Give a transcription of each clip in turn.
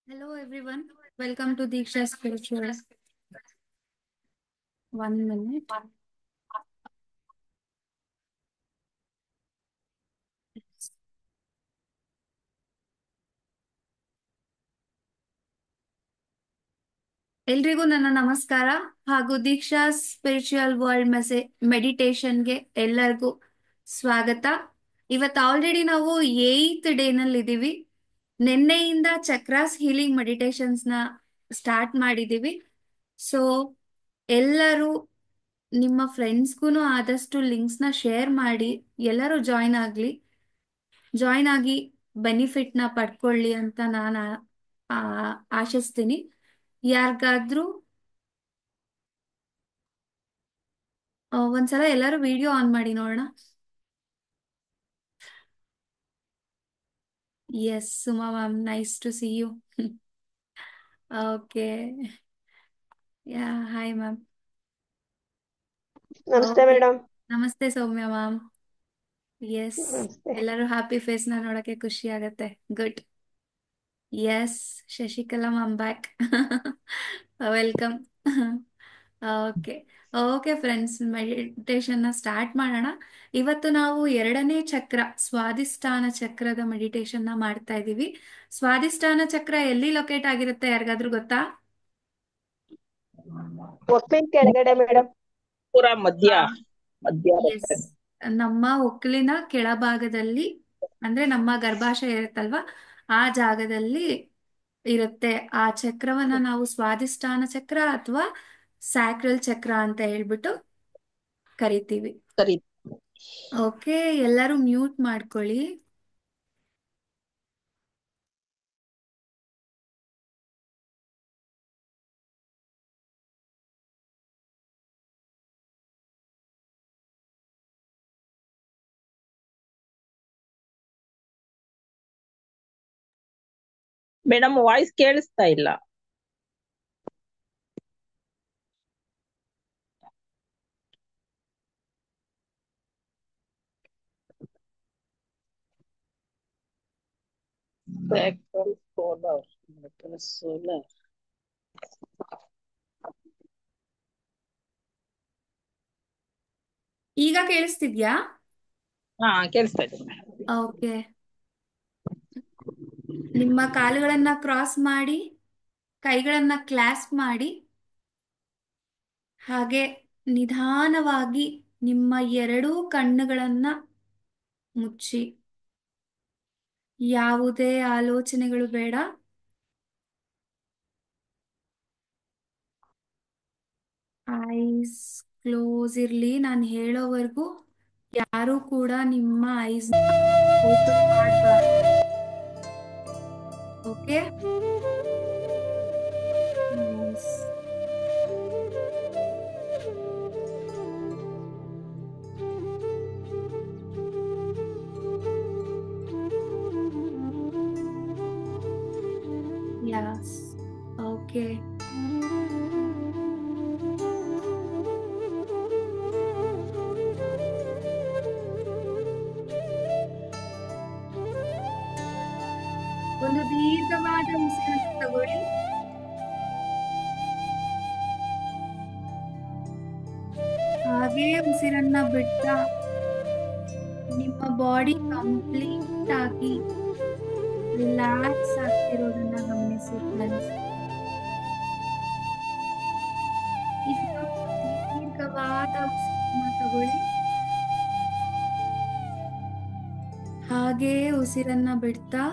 Hello everyone, welcome to Diksha Spiritual. 1 minute. ಎಲ್ರಿಗೂ ನನ್ನ ನಮಸ್ಕಾರ ಹಾಗೂ ದೀಕ್ಷಾ ಸ್ಪಿರಿಚುವಲ್ ವರ್ಲ್ಡ್ ಮೆಡಿಟೇಷನ್ಗೆ ಎಲ್ಲರಿಗೂ ಸ್ವಾಗತ. ಇವತ್ತು ಆಲ್ರೆಡಿ ನಾವು 8th ಡೇನಲ್ಲಿ ಇದ್ದೀವಿ. ನಿನ್ನೆಯಿಂದ ಚಕ್ರಾಸ್ ಹೀಲಿಂಗ್ ಮೆಡಿಟೇಷನ್ಸ್ನ ಸ್ಟಾರ್ಟ್ ಮಾಡಿದ್ದೀವಿ. ಸೊ ಎಲ್ಲರೂ ನಿಮ್ಮ ಫ್ರೆಂಡ್ಸ್ಗೂ ಆದಷ್ಟು ಲಿಂಕ್ಸ್ನ ಶೇರ್ ಮಾಡಿ, ಎಲ್ಲರೂ ಜಾಯಿನ್ ಆಗಿ ಬೆನಿಫಿಟ್ನ ಪಡ್ಕೊಳ್ಳಿ ಅಂತ ನಾನು ಆಶಿಸ್ತೀನಿ. ಯಾರಿಗಾದ್ರೂ ಒಂದ್ಸಲ ಎಲ್ಲರೂ ವಿಡಿಯೋ ಆನ್ ಮಾಡಿ ನೋಡೋಣ. Yes Suma ma'am, nice to see you. Okay, yeah hi ma'am. ನಮಸ್ತೆ ಓಕೆ, ಮೇಡಮ್. ನಮಸ್ತೆ ಸೌಮ್ಯ ಮ್ಯಾಮ್. ಎಸ್, ನಮಸ್ತೆ. ಎಲ್ಲರೂ ಹ್ಯಾಪಿ ಫೇಸ್ನ ನೋಡಕ್ಕೆ ಖುಷಿ ಆಗತ್ತೆ. Good. Yes, Shashikala ma'am back. Welcome. Okay okay friends, ಮೆಡಿಟೇಷನ್ನ ಸ್ಟಾರ್ಟ್ ಮಾಡೋಣ. ಇವತ್ತು ನಾವು 2ನೇ ಚಕ್ರ, ಸ್ವಾದಿಷ್ಠಾನ ಚಕ್ರದ ಮೆಡಿಟೇಷನ್ನ ಮಾಡ್ತಾ ಇದ್ದೀವಿ. ಸ್ವಾದಿಷ್ಠಾನ ಚಕ್ರ ಎಲ್ಲಿ ಲೊಕೇಟ್ ಆಗಿರುತ್ತೆ, ಯಾರಿಗಾದ್ರೂ ಗೊತ್ತಾ? ಒಕ್ಲಿನ ಕೆಳಗಡೆ ಮೇಡಮ್. ಪೂರ ಮಧ್ಯ ಎಸ್, ನಮ್ಮ ಹೊಕ್ಕಲಿನ ಕೆಳಭಾಗದಲ್ಲಿ, ಅಂದ್ರೆ ನಮ್ಮ ಗರ್ಭಾಶಯ ಇರುತ್ತಲ್ವಾ, ಆ ಜಾಗದಲ್ಲಿ ಇರುತ್ತೆ. ಆ ಚಕ್ರವನ್ನ ನಾವು ಸ್ವಾದಿಷ್ಠಾನ ಚಕ್ರ ಅಥವಾ ಸ್ಯಾಕ್ರಲ್ ಚಕ್ರ ಅಂತ ಹೇಳ್ಬಿಟ್ಟು ಕರಿತೀವಿ. ಸರಿ. ಓಕೆ, ಎಲ್ಲರೂ ಮ್ಯೂಟ್ ಮಾಡ್ಕೊಳ್ಳಿ. ಮೇಡಮ್ ವಾಯ್ಸ್ ಕೇಳಿಸ್ತಾ ಇಲ್ಲ. Sacral solar. ಈಗ ಕೇಳಿಸ್ತಿದ್ಯಾ? ಹಾ, ಕೇಳಿಸ್ತಾ ಇದೆ. ಓಕೆ. ನಿಮ್ಮ ಕಾಲುಗಳನ್ನ ಕ್ರಾಸ್ ಮಾಡಿ, ಕೈಗಳನ್ನ ಕ್ಲಾಸ್ಪ್ ಮಾಡಿ, ಹಾಗೆ ನಿಧಾನವಾಗಿ ನಿಮ್ಮ ಎರಡೂ ಕಣ್ಣುಗಳನ್ನ ಮುಚ್ಚಿ. ಯಾವುದೇ ಆಲೋಚನೆಗಳು ಬೇಡ. ಐಸ್ ಕ್ಲೋಸ್ ಇರ್ಲಿ. ನಾನು ಹೇಳೋವರೆಗೂ ಯಾರು ಕೂಡ ನಿಮ್ಮ ಐಸ್ ಓಪನ್ ಮಾಡಬಾರ್ದು. ಓಕೆ. ಯಸ್. ಓಕೆ. ಒಂದು ದೀರ್ಘವಾದ ಉಸಿರನ್ನು ತಗೊಳ್ಳಿ. ಹಾಗೇ ಉಸಿರನ್ನ ಬಿಡ್ತಾ ನಿಮ್ಮ ಬಾಡಿ ಕಂಪ್ಲೀಟ್ ಆಗಿ ರಿಲ್ಯಾಕ್ಸ್ ಆಗ್ತಿರೋದನ್ನ ಗಮನಿಸಿ ಫ್ರೆಂಡ್ಸ್. ಈಗ ದೀರ್ಘವಾದ ಉಸಿರನ್ನ ತಗೊಳ್ಳಿ. ಹಾಗೇ ಉಸಿರನ್ನ ಬಿಡ್ತಾ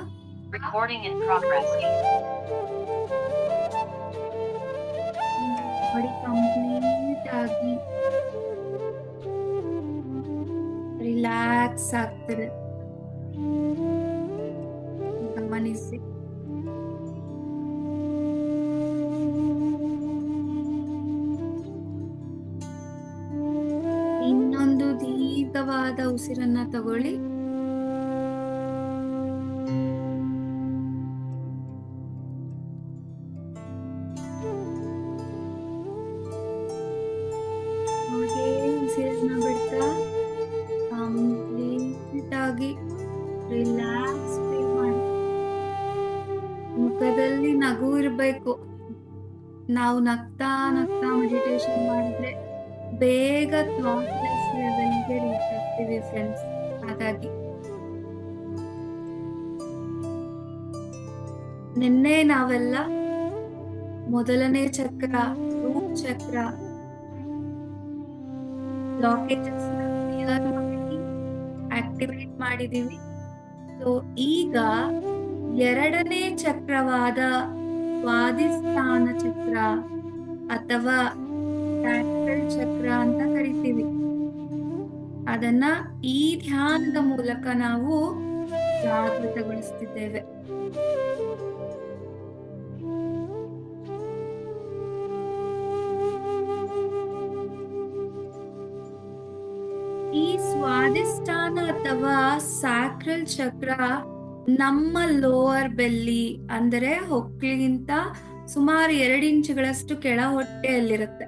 ಬಾಡಿ ಕಂಪ್ಲೀಟ್ ಆಗಿ ರಿಲ್ಯಾಕ್ಸ್ ಆಗ್ತದೆ ಗಮನಿಸಿ. ಇನ್ನೊಂದು ದೀರ್ಘವಾದ ಉಸಿರನ್ನ ತಗೊಳ್ಳಿ. ಹಾಗೆ ಉಸಿರನ್ನ ಬಿಡ್ತಾ ಕಂಪ್ಲೀಟ್ ಆಗಿ ರಿಲ್ಯಾಕ್ಸ್ ಫೀಲ್ ಮಾಡಿ. ಮುಖದಲ್ಲಿ ನಗು ಇರಬೇಕು. ನಾವು ನಗ್ತಾ ನಗ್ತಾ ಮೆಡಿಟೇಷನ್ ಮಾಡಿದ್ರೆ ಬೇಗ ಥಾಟ್ಲೆಸ್ ಲೆವೆಲ್ಗೆ ರೀಚ್ ಆಗ್ತೀವಿ ಫ್ರೆಂಡ್ಸ್. ಹಾಗಾಗಿ ನಿನ್ನೆ ನಾವೆಲ್ಲ ಮೊದಲನೇ ಚಕ್ರ, ರೂಟ್ ಚಕ್ರ ಬ್ಲಾಕೇಜಸ್ ಕ್ಲಿಯರ್ ಮಾಡಿ ಆಕ್ಟಿವೇಟ್ ಮಾಡಿದೀವಿ. ಸೊ ಈಗ ಎರಡನೇ ಚಕ್ರವಾದ ಸ್ವಾದಿಷ್ಠಾನ ಚಕ್ರ ಅಥವಾ ಸ್ಯಾಕ್ರಲ್ ಚಕ್ರ ಅಂತ ಕರಿತೀವಿ. ಅದನ್ನ ಈ ಧ್ಯಾನದ ಮೂಲಕ ನಾವು ಜಾಗೃತಗೊಳಿಸ್ತಿದ್ದೇವೆ. ಈ ಸ್ವಾದಿಷ್ಠಾನ ಅಥವಾ ಸ್ಯಾಕ್ರಲ್ ಚಕ್ರ ನಮ್ಮ ಲೋವರ್ ಬೆಲ್ಲಿ ಅಂದರೆ ಹೊಕ್ಕಳಿಗಿಂತ ಸುಮಾರು 2 ಇಂಚುಗಳಷ್ಟು ಕೆಳ ಹೊಟ್ಟೆಯಲ್ಲಿರುತ್ತೆ.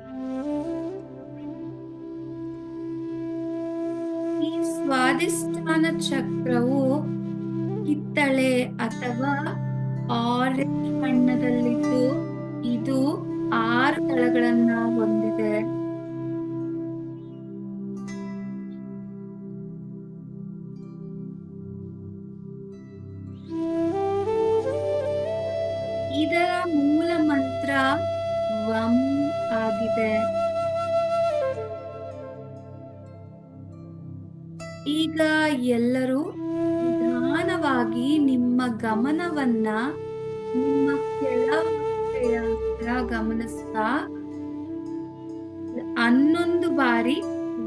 ಈ ಸ್ವಾದಿಷ್ಠಾನ ಚಕ್ರವು ಕಿತ್ತಳೆ ಅಥವಾ ಆರೆಂಜ್ ಬಣ್ಣದಲ್ಲಿದ್ದು ಇದು 6 ತಳಗಳನ್ನ ಹೊಂದಿದೆ. ಇದರ ಮೂಲ ಮಂತ್ರ ವಂ ಆಗಿದೆ. ಈಗ ಎಲ್ಲರೂ ನಿಧಾನವಾಗಿ ನಿಮ್ಮ ಗಮನವನ್ನ ನಿಮ್ಮ ಕೆಳ ಹೊಟ್ಟೆಯ ಹತ್ರ ಗಮನಿಸ್ತಾ 11 ಬಾರಿ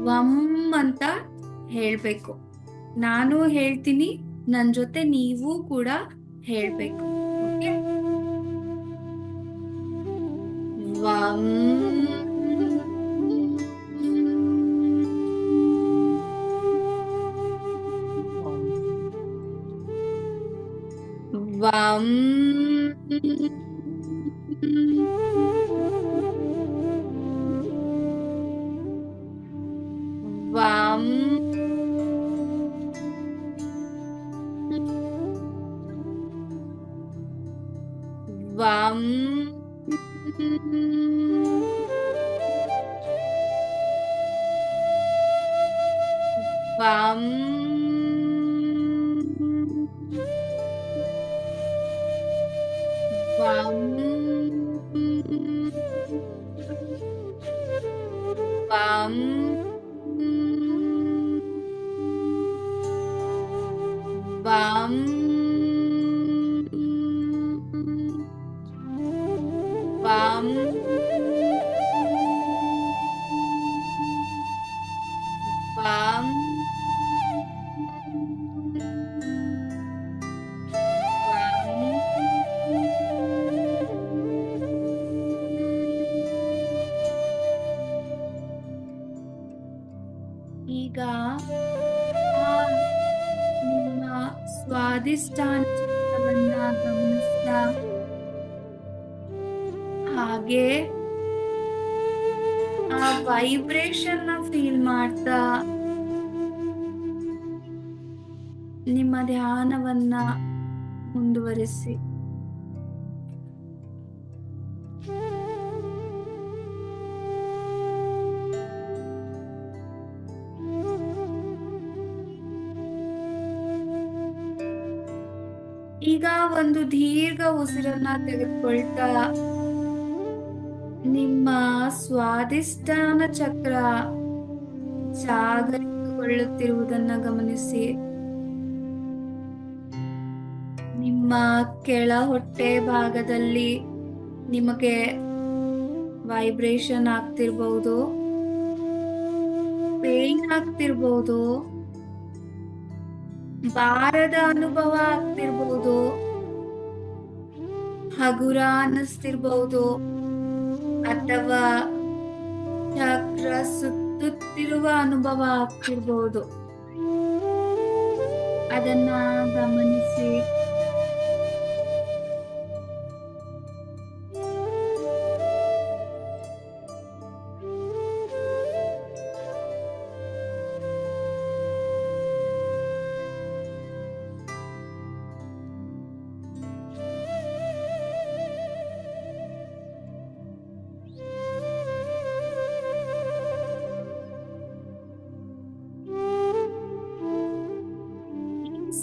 ವಂ ಅಂತ ಹೇಳ್ಬೇಕು. ನಾನು ಹೇಳ್ತೀನಿ, ನನ್ ಜೊತೆ ನೀವು ಕೂಡ ಹೇಳ್ಬೇಕು. ಓಕೆ? ವಂ ವಂ ವಂ ವಂ ವಂ ವಂ ವಂ ವಂ ವಂ ವಂ ಈಗ ನಿಮ್ಮ ಸ್ವಾದಿಷ್ಟಾನ ಚಿತ್ರವನ್ನ ಗಮನಿಸ್ತಾ ಹಾಗೆ ಆ ವೈಬ್ರೇಷನ್ ನ ಫೀಲ್ ಮಾಡ್ತಾ ನಿಮ್ಮ ಧ್ಯಾನವನ್ನ ಮುಂದುವರಿಸಿ. ಈಗ ಒಂದು ದೀರ್ಘ ಉಸಿರನ್ನ ತೆಗೆದುಕೊಳ್ತಾ ನಿಮ್ಮ ಸ್ವಾದಿಷ್ಟಾನ ಚಕ್ರ ಜಾಗರಿತಗೊಳ್ಳುತ್ತಿರುವುದನ್ನ ಗಮನಿಸಿ. ನಿಮ್ಮ ಕೆಳ ಹೊಟ್ಟೆ ಭಾಗದಲ್ಲಿ ನಿಮಗೆ ವೈಬ್ರೇಷನ್ ಆಗ್ತಿರ್ಬಹುದು, ಪೇನ್ ಆಗ್ತಿರ್ಬಹುದು, ಭಾರದ ಅನುಭವ ಆಗ್ತಿರ್ಬಹುದು, ಹಗುರ ಅನ್ನಿಸ್ತಿರ್ಬಹುದು, ಅಥವಾ ಚಕ್ರ ಸುತ್ತುತ್ತಿರುವ ಅನುಭವ ಆಗ್ತಿರ್ಬಹುದು. ಅದನ್ನ ಗಮನಿಸಿ.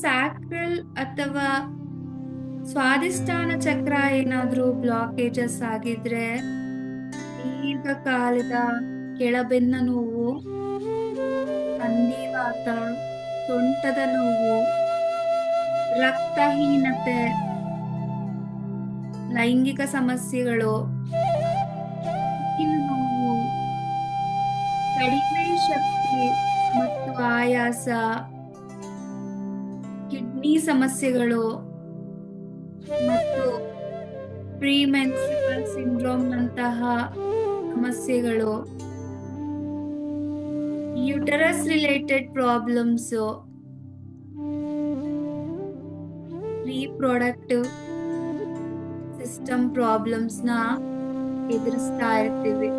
ಸ್ಯಾಕ್ರಲ್ ಅಥವಾ ಸ್ವಾದಿಷ್ಟಾನ ಚಕ್ರ ಏನಾದ್ರೂ ಬ್ಲಾಕೇಜಸ್ ಆಗಿದ್ರೆ ದೀರ್ಘಕಾಲದ ಕೆಳಬೆನ್ನ ನೋವು, ಸಂಧಿವಾತ, ಸೊಂಟದ ನೋವು, ರಕ್ತಹೀನತೆ, ಲೈಂಗಿಕ ಸಮಸ್ಯೆಗಳು, ನೋವು, ಕಡಿಮೆ ಶಕ್ತಿ ಮತ್ತು ಆಯಾಸ, ಕಿಡ್ನಿ ಸಮಸ್ಯೆಗಳು ಮತ್ತು ಪ್ರಿಮೆನ್ಸ್ಟ್ರುಯಲ್ ಸಿಂಡ್ರೋಮ್ ನಂತಹ ಸಮಸ್ಯೆಗಳು, uterus related problems, reproductive system problems ನ ಎದುರಿಸ್ತಾ ಇರ್ತೀವಿ.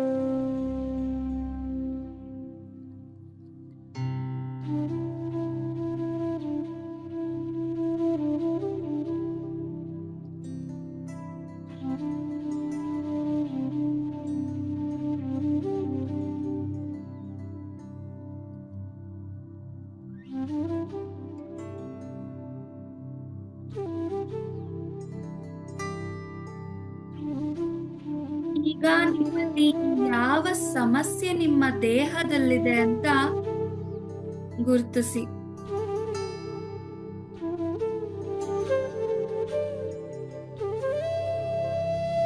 ಈಗ ನಿಮ್ಮಲ್ಲಿ ಯಾವ ಸಮಸ್ಯೆ ನಿಮ್ಮ ದೇಹದಲ್ಲಿದೆ ಅಂತ ಗುರುತಿಸಿ.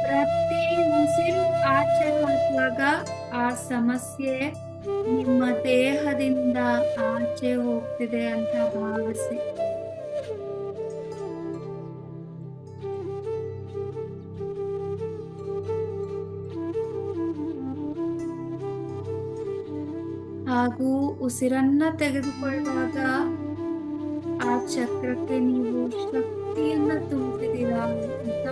ಪ್ರತಿ ಉಸಿರು ಆಚೆ ಹಾಕುವಾಗ ಆ ಸಮಸ್ಯೆ ನಿಮ್ಮ ದೇಹದಿಂದ ಆಚೆ ಹೋಗ್ತಿದೆ ಅಂತ ಭಾವಿಸಿ. ಹಾಗೂ ಉಸಿರನ್ನ ತೆಗೆದುಕೊಳ್ಳುವಾಗ ಆ ಚಕ್ರಕ್ಕೆ ನೀವು ಶಕ್ತಿಯನ್ನ ತುಂಬಿದ್ದೀರಾ ಅಂತ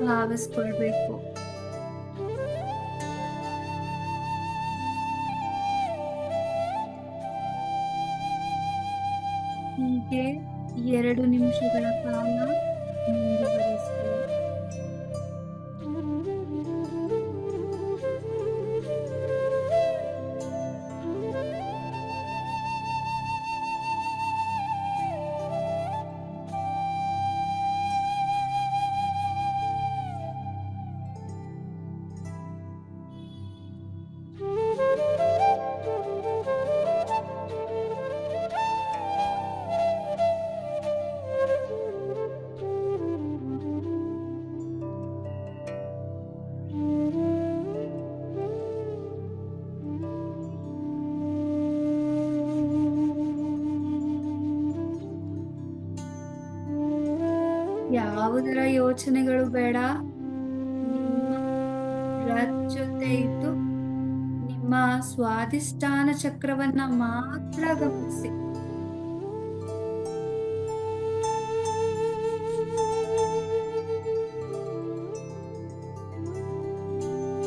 ಭಾವಿಸ್ಕೊಳ್ಬೇಕು. ಹೀಗೆ 2 ನಿಮಿಷಗಳ ಕಾಲ ಮುಂದುವರಿಸಿ. ಯಾವುದರ ಯೋಚನೆಗಳು ಬೇಡ. ನಿಮ್ಮ ಬ್ರೆತ್ ಜೊತೆ ಇದ್ದು ನಿಮ್ಮ ಸ್ವಾದಿಷ್ಠಾನ ಚಕ್ರವನ್ನ ಮಾತ್ರ ಗಮನಿಸಿ.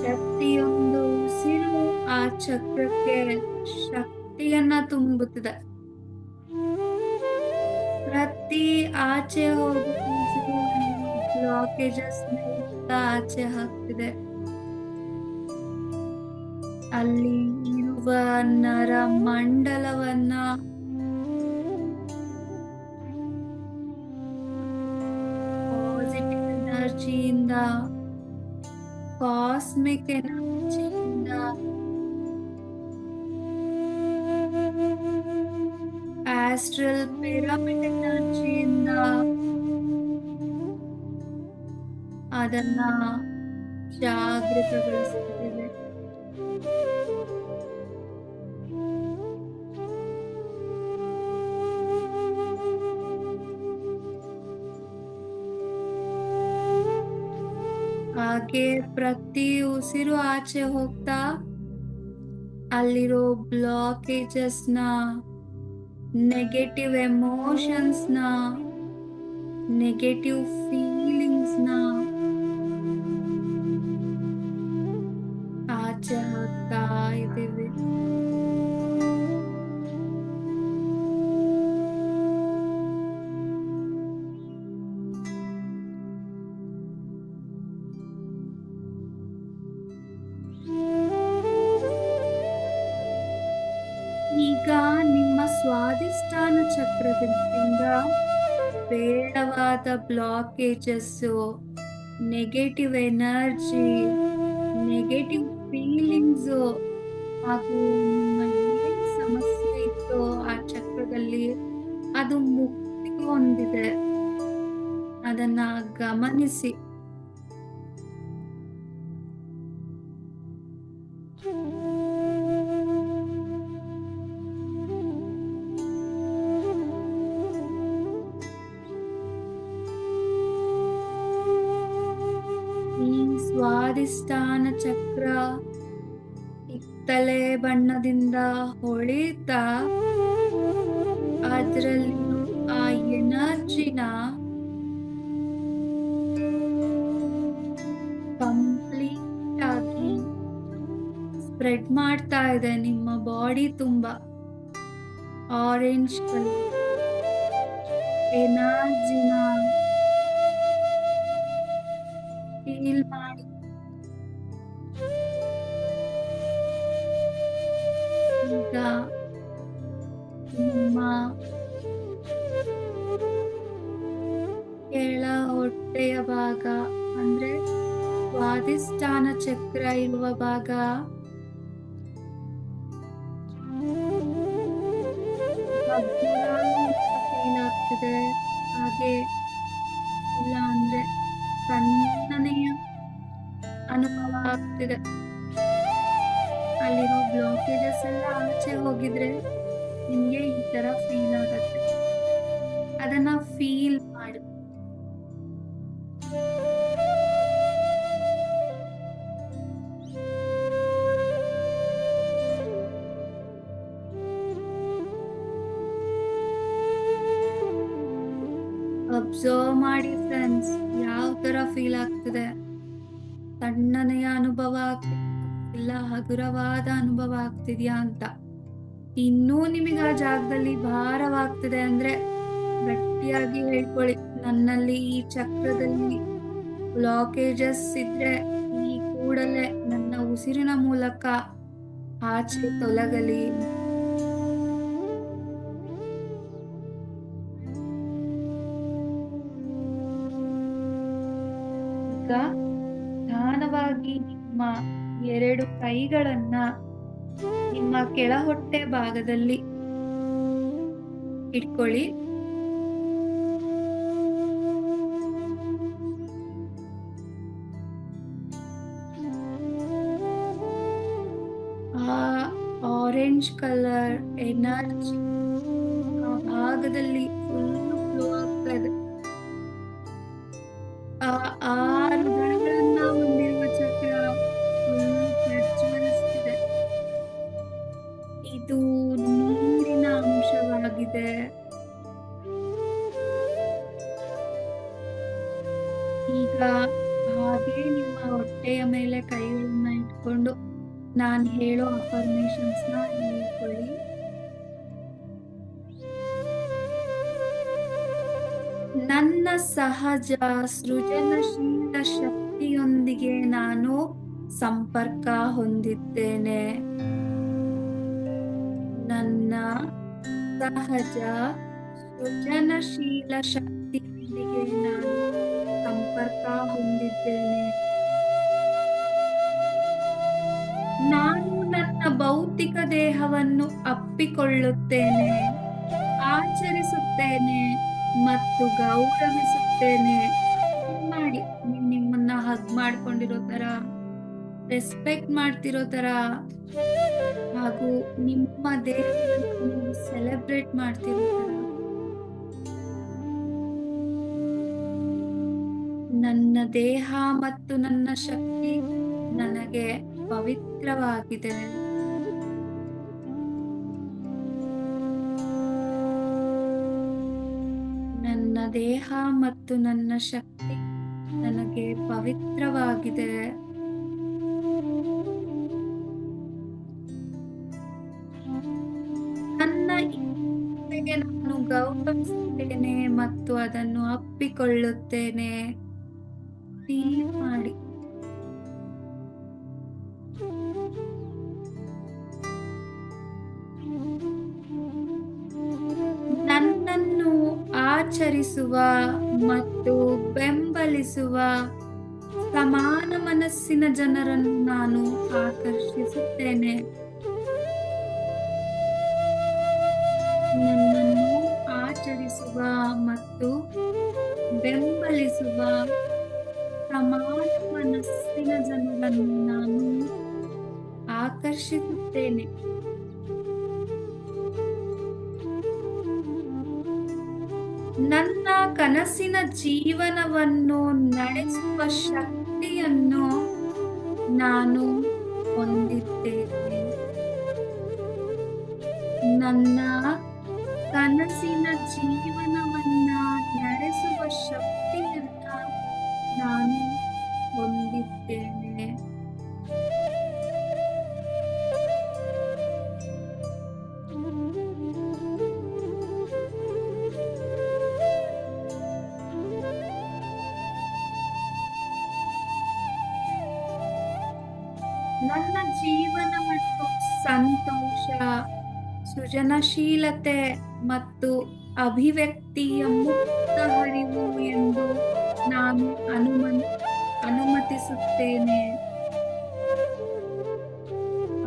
ಪ್ರತಿಯೊಂದು ಉಸಿರು ಆ ಚಕ್ರಕ್ಕೆ ಶಕ್ತಿಯನ್ನ ತುಂಬುತ್ತಿದೆ. ಪ್ರತಿ ಆಚೆ ಹೋಗುವ ಉಸಿರು ಬ್ಲಾಕೇಜಸ್ ಆಚೆ ಹಾಕ್ತಿದೆ. ಅಲ್ಲಿ ಇರುವ ನರ ಮಂಡಲವನ್ನ ಪಾಸಿಟಿವ್ ಎನರ್ಜಿಯಿಂದ, ಕಾಸ್ಮಿಕ್ ಎನರ್ಜಿಯಿಂದ, ಆಸ್ಟ್ರಲ್ ಪಿರಮಿಡ್ ಎನರ್ಜಿಯಿಂದ ಅದನ್ನ ಜಾಗೃತಗೊಳಿಸುತ್ತಿದೆ. ಹಾಗೆ ಪ್ರತಿ ಉಸಿರು ಆಚೆ ಹೋಗ್ತಾ ಅಲ್ಲಿರೋ ಬ್ಲಾಕೇಜಸ್ ನ, ನೆಗೆಟಿವ್ ಎಮೋಷನ್ಸ್ ನ, ನೆಗೆಟಿವ್ ಫೀಲಿಂಗ್ಸ್ ನ ಆಚೆ ಹಾಕ್ತಾ ಇದ್ದೀವಿ. ಈಗ ನಿಮ್ಮ ಸ್ವಾದಿಷ್ಠಾನ ಚಕ್ರದಿಂದ ಬೇಡವಾದ blockages, negative energy, negative feelings ಹಾಗೂ ನಿಮ್ಮ ಏನ್ ಸಮಸ್ಯೆ ಇತ್ತೋ ಆ ಚಕ್ರದಲ್ಲಿ ಅದು ಮುಕ್ತಿ ಹೊಂದಿದೆ. ಅದನ್ನ ಗಮನಿಸಿ. ಈ ಸ್ವಾದಿಷ್ಠಾನ ಚಕ್ರ ಕಿತ್ತಳೆ ಬಣ್ಣದಿಂದ ಹೊಳಿತಾ ಅದರಲ್ಲಿ ಆ ಎನರ್ಜಿನ ಕಂಪ್ಲೀಟ್ ಆಗಿ ಸ್ಪ್ರೆಡ್ ಮಾಡ್ತಾ ಇದೆ ನಿಮ್ಮ ಬಾಡಿ ತುಂಬಾ. ಆರೆಂಜ್ ಕಲರ್ ಎನರ್ಜಿನ ಫೀಲ್ ಮಾಡಿ. ಈಗ ನಿಮ್ಮ ಕೆಳ ಹೊಟ್ಟೆಯ ಭಾಗ ಅಂದ್ರೆ ಸ್ವಾದಿಷ್ಠಾನ ಚಕ್ರ ಇರುವ ಭಾಗ ಫೀಲ್ ಆಗ್ತಿದೆ. ಹಾಗೆ ಇಲ್ಲ ಅಂದ್ರೆ ತಣ್ಣನೆಯ ಅನುಭವ ಆಗ್ತಿದೆ. ಅಲ್ಲಿರೋ ಬ್ಲಾಕೇಜಸ್ ಎಲ್ಲ ಆಚೆ ಹೋಗಿದ್ರೆ ನಿಮ್ಗೆ ಈ ತರ ಫೀಲ್ ಆಗತ್ತೆ. ಅದನ್ನ ಫೀಲ್ ಮಾಡಿ. ಅಬ್ಸರ್ವ್ ಮಾಡಿ ಫ್ರೆಂಡ್ಸ್, ಯಾವ ತರ ಫೀಲ್ ಆಗ್ತಿದೆ. ತಣ್ಣನೆಯ ಅನುಭವ ಆಗ್ತಿದ್ಯಾ ಇಲ್ಲ ಹಗುರವಾದ ಅನುಭವ ಆಗ್ತಿದ್ಯಾ ಅಂತ. ಇನ್ನೂ ನಿಮಗೆ ಆ ಜಾಗದಲ್ಲಿ ಭಾರವಾಗ್ತಿದೆ ಅಂದ್ರೆ ಗಟ್ಟಿಯಾಗಿ ಹೇಳ್ಕೊಳ್ಳಿ, ನನ್ನಲ್ಲಿ ಈ ಚಕ್ರದಲ್ಲಿ ಬ್ಲಾಕೇಜಸ್ ಇದ್ರೆ ಈ ಕೂಡಲೇ ನನ್ನ ಉಸಿರಿನ ಮೂಲಕ ಆಚೆ ತೊಲಗಲಿ. ಈಗ ನಿಧಾನವಾಗಿ ನಿಮ್ಮ 2 ಕೈಗಳನ್ನ ನಿಮ್ಮ ಕೆಳ ಹೊಟ್ಟೆ ಭಾಗದಲ್ಲಿ ಇಟ್ಕೊಳ್ಳಿ. ಆ ಆರೆಂಜ್ ಕಲರ್ ಎನರ್ಜಿ ಆ ಭಾಗದಲ್ಲಿ ಫುಲ್ ಫ್ಲೋ ಆಗ್ತಾ ಇದೆ. ಆ 6 ದಳಗಳನ್ನ ಹೊಂದಿರುವ ಚಕ್ರ ಫುಲ್ ಪ್ರಜ್ವಲಿಸ್ತಿದೆ. ಇದು ನೀರಿನ ಅಂಶವಾಗಿದೆ. ಈಗ ಹಾಗೆ ನಿಮ್ಮ ಹೊಟ್ಟೆಯ ಮೇಲೆ ಕೈಗಳನ್ನ ಇಟ್ಕೊಂಡು ನಾನು ಹೇಳೋ ಅಫರ್ಮೇಶನ್ಸ್ ನ ಹೇಳ್ಕೊಳ್ಳಿ. ನನ್ನ ಸಹಜ ಸೃಜನಶೀಲ ಶಕ್ತಿಯೊಂದಿಗೆ ನಾನು ಸಂಪರ್ಕ ಹೊಂದಿದ್ದೇನೆ. ನನ್ನ ಸಹಜ ಸೃಜನಶೀಲ ಶಕ್ತಿಯೊಂದಿಗೆ ನಾನು ಸಂಪರ್ಕ ಹೊಂದಿದ್ದೇನೆ. ನಾನು ನನ್ನ ಭೌತಿಕ ದೇಹವನ್ನು ಅಪ್ಪಿಕೊಳ್ಳುತ್ತೇನೆ, ಆಚರಿಸುತ್ತೇನೆ ಮತ್ತು ಗೌರವಿಸುತ್ತೇನೆ. ಮಾಡಿ, ನಿಮ್ಮನ್ನ ಹಗ್ ಮಾಡ್ಕೊಂಡಿರೋ ತರ, ರೆಸ್ಪೆಕ್ಟ್ ಮಾಡ್ತಿರೋ ತರ, ಹಾಗೂ ನಿಮ್ಮ ದೇಹವನ್ನು ಸೆಲೆಬ್ರೇಟ್ ಮಾಡ್ತಿರೋ ತರ. ನನ್ನ ದೇಹ ಮತ್ತು ನನ್ನ ಶಕ್ತಿ ನನಗೆ ಪವಿತ್ರವಾಗಿದೆ. ನನ್ನ ದೇಹ ಮತ್ತು ನನ್ನ ಶಕ್ತಿ ನನಗೆ ಪವಿತ್ರವಾಗಿದೆ. ನನ್ನ ಇಚ್ಛೆಗೆ ನಾನು ಗೌರವಿಸುತ್ತೇನೆ ಮತ್ತು ಅದನ್ನು ಅಪ್ಪಿಕೊಳ್ಳುತ್ತೇನೆ. ಫೀಲ್ ಮಾಡಿ. ನನ್ನನ್ನು ಆಚರಿಸುವ ಮತ್ತು ಬೆಂಬಲಿಸುವ ಸಮಾನ ಮನಸ್ಸಿನ ಜನರನ್ನು ನಾನು ಆಕರ್ಷಿಸುತ್ತೇನೆ. ನನ್ನನ್ನು ಆಚರಿಸುವ ಮತ್ತು ಬೆಂಬಲಿಸುವ ಸಮಾನ ಮನಸ್ಸಿನ ಜನರನ್ನು ನಾನು ಆಕರ್ಷಿಸುತ್ತೇನೆ. ನನ್ನ ಕನಸಿನ ಜೀವನವನ್ನು ನಡೆಸುವ ಶಕ್ತಿಯನ್ನು ನಾನು ಹೊಂದಿದ್ದೇನೆ. ನನ್ನ ಕನಸಿನ ಜೀವನವನ್ನ ನಡೆಸುವ ಶಕ್ತಿಯನ್ನ ನಾನು ಹೊಂದಿದ್ದೇನೆ. ನನ್ನ ಜೀವನವನ್ನು ಸಂತೋಷ, ಸೃಜನಶೀಲತೆ ಮತ್ತು ಅಭಿವ್ಯಕ್ತಿಯ ಮುಕ್ತ ಹರಿವು ಎಂದು ನಾನು ಅನುಮತಿಸುತ್ತೇನೆ.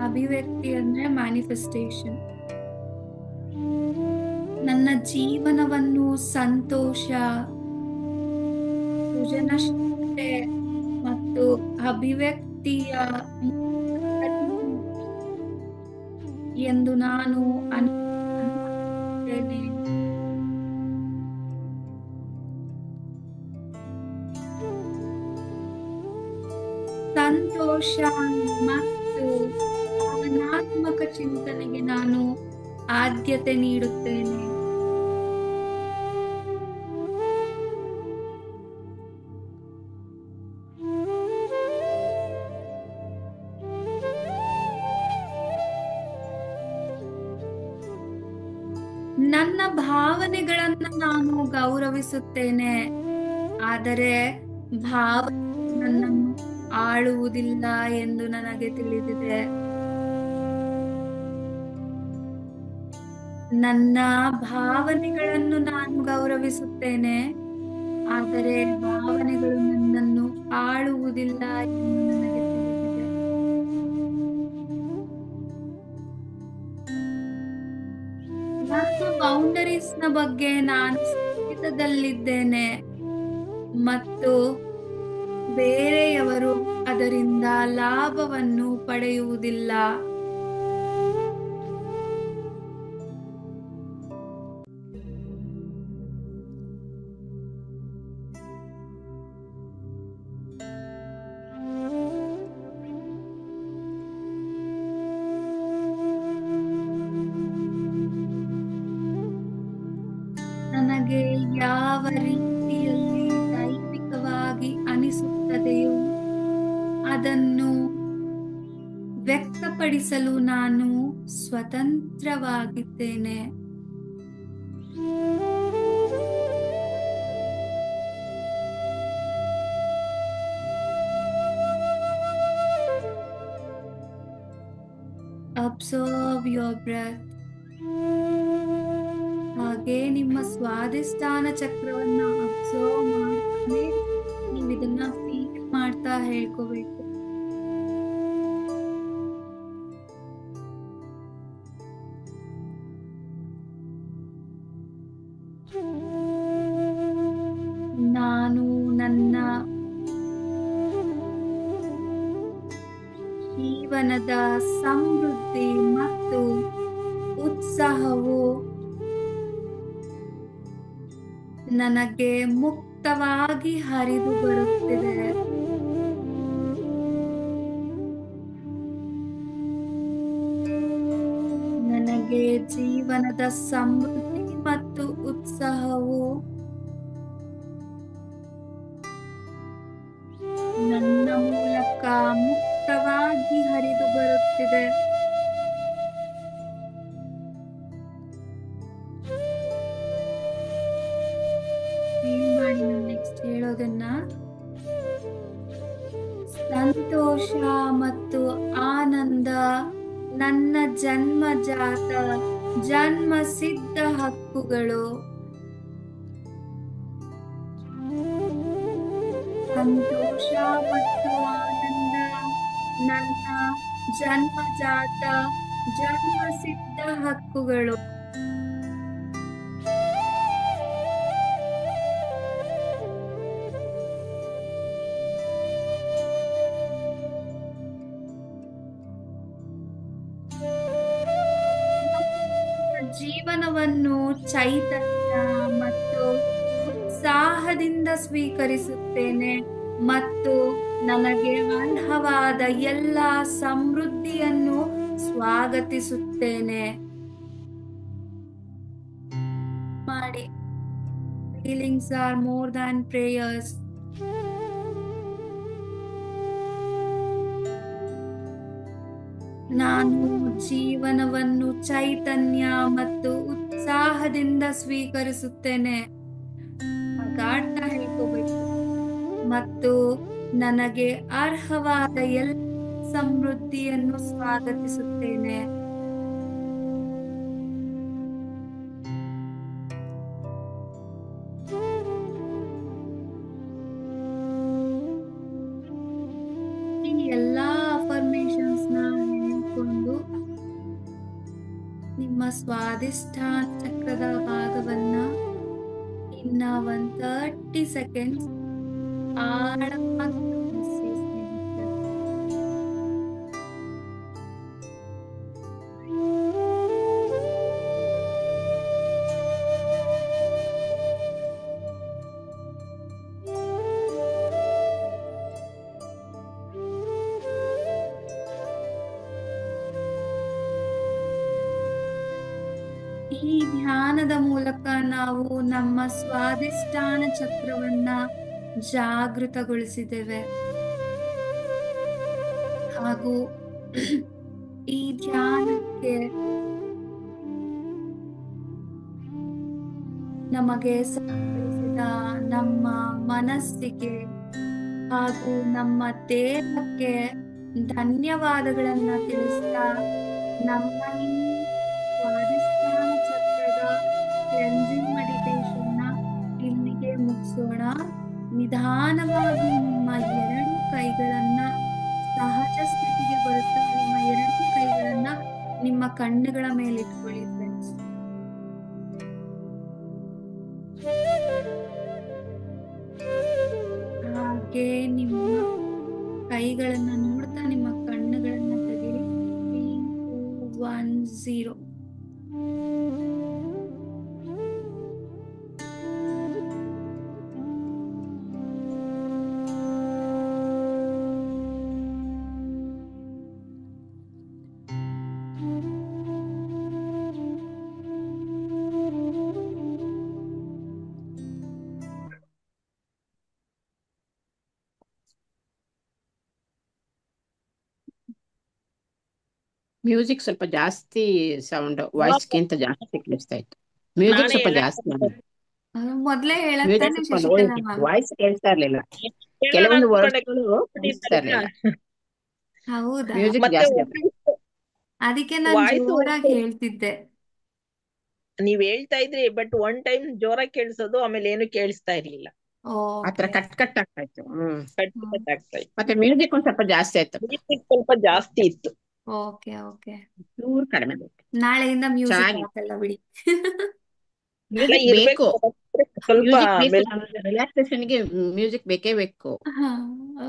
ಅಭಿವ್ಯಕ್ತಿ ಅಂದ್ರೆ ಮ್ಯಾನಿಫೆಸ್ಟೇಷನ್. ನನ್ನ ಜೀವನವನ್ನು ಸಂತೋಷ, ಸೃಜನಶೀಲತೆ ಮತ್ತು ಅಭಿವ್ಯಕ್ತಿಯ ಎಂದು ನಾನು ಅನುಮತಿಸುತ್ತೇನೆ. ಸಂತೋಷ ಮತ್ತು ಭಾವನಾತ್ಮಕ ಚಿಂತನೆಗೆ ನಾನು ಆದ್ಯತೆ ನೀಡುತ್ತೇನೆ. ನನ್ನ ಭಾವನೆಗಳನ್ನ ನಾನು ಗೌರವಿಸುತ್ತೇನೆ, ಆದರೆ ಭಾವನೆಗಳು ನನ್ನನ್ನು ಆಳುವುದಿಲ್ಲ ಎಂದು ನನಗೆ ತಿಳಿದಿದೆ. ನನ್ನ ಭಾವನೆಗಳನ್ನು ನಾನು ಗೌರವಿಸುತ್ತೇನೆ, ಆದರೆ ಭಾವನೆಗಳು ನನ್ನನ್ನು ಆಳುವುದಿಲ್ಲ ಎಂದು ನನಗೆ ತಿಳಿದಿದೆ. ನನ್ನ ಬೌಂಡರೀಸ್ನ ಬಗ್ಗೆ ನಾನು ಸ್ಥಿತದಲ್ಲಿದ್ದೇನೆ ಮತ್ತು ಬೇರೆಯವರು ಅದರಿಂದ ಲಾಭವನ್ನು ಪಡೆಯುವುದಿಲ್ಲ. ನನಗೆ ಯಾವ ರೀತಿಯಲ್ಲಿ ದೈವಿಕವಾಗಿ ಅನಿಸುತ್ತದೆಯೋ ಅದನ್ನು ವ್ಯಕ್ತಪಡಿಸಲು ನಾನು ಸ್ವತಂತ್ರವಾಗಿದ್ದೇನೆ. Observe your breath. ಹಾಗೆ ನಿಮ್ಮ ಸ್ವಾದಿಷ್ಠಾನ ಚಕ್ರವನ್ನ ಅಬ್ಸರ್ವ್ ಮಾಡ್ತಾನೆ ನೀವು ಇದನ್ನ ಫೀಲ್ ಮಾಡ್ತಾ ಹೇಳ್ಕೋಬೇಕು. ನಾನು ನನ್ನ ಜೀವನದ ಸಮೃದ್ಧಿ ಮತ್ತು ಉತ್ಸಾಹವು ನನಗೆ ಮುಕ್ತವಾಗಿ ಹರಿದು ಬರುತ್ತಿದೆ. ನನಗೆ ಜೀವನದ ಸಮೃದ್ಧಿ ಮತ್ತು ಉತ್ಸಾಹವು ನನ್ನ ಮೂಲಕ ಮುಕ್ತವಾಗಿ ಹರಿದು ಬರುತ್ತಿದೆ. ಮಾಡಿ ನೆಕ್ಸ್ಟ್ ಹೇಳೋದನ್ನ, ಸಂತೋಷ ಮತ್ತು ಆನಂದ ನನ್ನ ಜನ್ಮಜಾತ ಜನ್ಮ ಸಿದ್ಧ ಹಕ್ಕುಗಳು. ಸಂತೋಷ ಮತ್ತು ಆನಂದ ನನ್ನ ಜನ್ಮಜಾತ ಜನ್ಮ ಸಿದ್ಧ ಹಕ್ಕುಗಳು. ಜೀವನವನ್ನು ಚೈತನ್ಯ ಮತ್ತು ಉತ್ಸಾಹದಿಂದ ಸ್ವೀಕರಿಸುತ್ತೇನೆ ಮತ್ತು ನನಗೆ ಅರ್ಹವಾದ ಎಲ್ಲ ಸಮೃದ್ಧಿಯನ್ನು ಸ್ವಾಗತಿಸುತ್ತೇನೆ. ಮಾಡಿ. Feelings are more than prayers. ನಾನು ಜೀವನವನ್ನು ಚೈತನ್ಯ ಮತ್ತು ಉತ್ಸಾಹದಿಂದ ಸ್ವೀಕರಿಸುತ್ತೇನೆ. ಗಾಢ ಹೇಳ್ಕೋಬೇಕು. ಮತ್ತು ನನಗೆ ಅರ್ಹವಾದ ಎಲ್ಲ ಸಮೃದ್ಧಿಯನ್ನು ಸ್ವಾಗತಿಸುತ್ತೇನೆ. ಈ ಎಲ್ಲಾ ಅಫರ್ಮೇಶನ್ಸ್ ನ ಹೇಳ್ಕೊಂಡು ನಿಮ್ಮ ಸ್ವಾದಿಷ್ಠಾನ ಚಕ್ರದ ಭಾಗವನ್ನ ಇನ್ನ 30 ಸೆಕೆಂಡ್ಸ್ ಆಳವಾಗಿ ಗಮನಿಸಿ ಸ್ನೇಹಿತರೆ. ಈ ಧ್ಯಾನದ ಮೂಲಕ ನಾವು ನಮ್ಮ ಸ್ವಾದಿಷ್ಠಾನ ಚಕ್ರವನ್ನ ಜಾಗೃತಗೊಳಿಸಿದ್ದೇವೆ ಹಾಗೂ ಈ ಧ್ಯಾನಕ್ಕೆ ನಮಗೆ ಸಹಕರಿಸಿದ ನಮ್ಮ ಮನಸ್ಸಿಗೆ ಹಾಗೂ ನಮ್ಮ ದೇಹಕ್ಕೆ ಧನ್ಯವಾದಗಳನ್ನ ತಿಳಿಸ್ತಾ ನಮ್ಮ ಈ ಸ್ವಾದಿಷ್ಟಾನ ಚಕ್ರದ ಕ್ಲೆನ್ಸಿಂಗ್ ಮೆಡಿಟೇಷನ್ನ ಇಲ್ಲಿಗೆ ಮುಗಿಸೋಣ. ನಿಧಾನವಾಗಿ ನಿಮ್ಮ ಎರಡು ಕೈಗಳನ್ನ ಸಹಜ ಸ್ಥಿತಿಗೆ ಬರುತ್ತಾ ನಿಮ್ಮ ಎರಡು ಕೈಗಳನ್ನ ನಿಮ್ಮ ಕಣ್ಣುಗಳ ಮೇಲೆ ಇಟ್ಕೊಳ್ಳಿ ಫ್ರೆಂಡ್ಸ್. ಹಾಗೆ ನಿಮ್ಮ ಕೈಗಳನ್ನ ನೋಡ್ತಾ ನಿಮ್ಮ ಕಣ್ಣುಗಳನ್ನ ತೆಗೀರಿ. 3, 2, 1, 0. ಮ್ಯೂಸಿಕ್ ಸ್ವಲ್ಪ ಜಾಸ್ತಿ ಸೌಂಡ್ ವಾಯ್ಸ್ಗಿಂತ ಜಾಸ್ತಿ ಕೇಳಿಸ್ತಾ ಇತ್ತು. ಮ್ಯೂಸಿಕ್ ನಾನೇ ಸ್ವಲ್ಪ ಹೇಳಕ್ ಜಾಸ್ತಿ ಮೊದ್ಲೇ ಮ್ಯೂಸಿಕ್ ಹೇಳತ್ತಾನೆ ಸ್ವಲ್ಪ ಶಶಿಕಲಾ ಮ್ಯಾಮ್. ವಾಯ್ಸ್ ಕೇಳಿಸ್ತಾ ಇರ್ಲಿಲ್ಲ. ಹೇಳೋಣ ಕೆಲವೊಂದು ಅನ್ಕೊಂಡೆ ವರ್ಡ್ಗಳು ಕೇಳಿಸ್ತಾ ಇರ್ಲಿಲ್ಲ. ಹೌದಾ? ಮ್ಯೂಸಿಕ್ ಮತ್ತೆ ಜಾಸ್ತಿ ಅದಕ್ಕೆ ನಾನು ವಾಯ್ಸ್ ಜೋರಾಗಿ ಹೇಳ್ತಿದ್ದೆ. ನೀವ್ ಹೇಳ್ತಾ ಇದ್ರಿ, ಬಟ್ ಒನ್ ಟೈಮ್ ಜೋರಾಗಿ ಕೇಳಿಸೋದು, ಆಮೇಲೆ ಏನು ಕೇಳಿಸ್ತಾ ಇರ್ಲಿಲ್ಲ. ಆತರ ಓಕೆ. ಕಟ್ ಕಟ್ ಆಗ್ತಾ ಇತ್ತು. ಕಟ್ ಕಟ್ ಆಗ್ತಾ ಇತ್ತು. ಮತ್ತೆ ಮ್ಯೂಸಿಕ್ ಒಂದ್ ಸ್ವಲ್ಪ ಜಾಸ್ತಿ ಆಯ್ತು. ಮ್ಯೂಸಿಕ್ ಸ್ವಲ್ಪ ಜಾಸ್ತಿ ಇತ್ತು. Okay okay. ಚೂರು ಕಡಿಮೆ ಬೇಕು. ನಾಳೆಯಿಂದ ಮ್ಯೂಸಿಕ್ ಚೆನ್ನಾಗಿ ಹಾಕಲ್ಲ ಬಿಡಿ. ಮ್ಯೂಸಿಕ್ ಬೇಕು. ಸ್ವಲ್ಪ ಮ್ಯೂಸಿಕ್ ಬೇಕು. ರಿಲ್ಯಾಕ್ಸೇಷನ್ಗೆ ಮ್ಯೂಸಿಕ್ ಬೇಕೇ ಬೇಕು. ಹಾ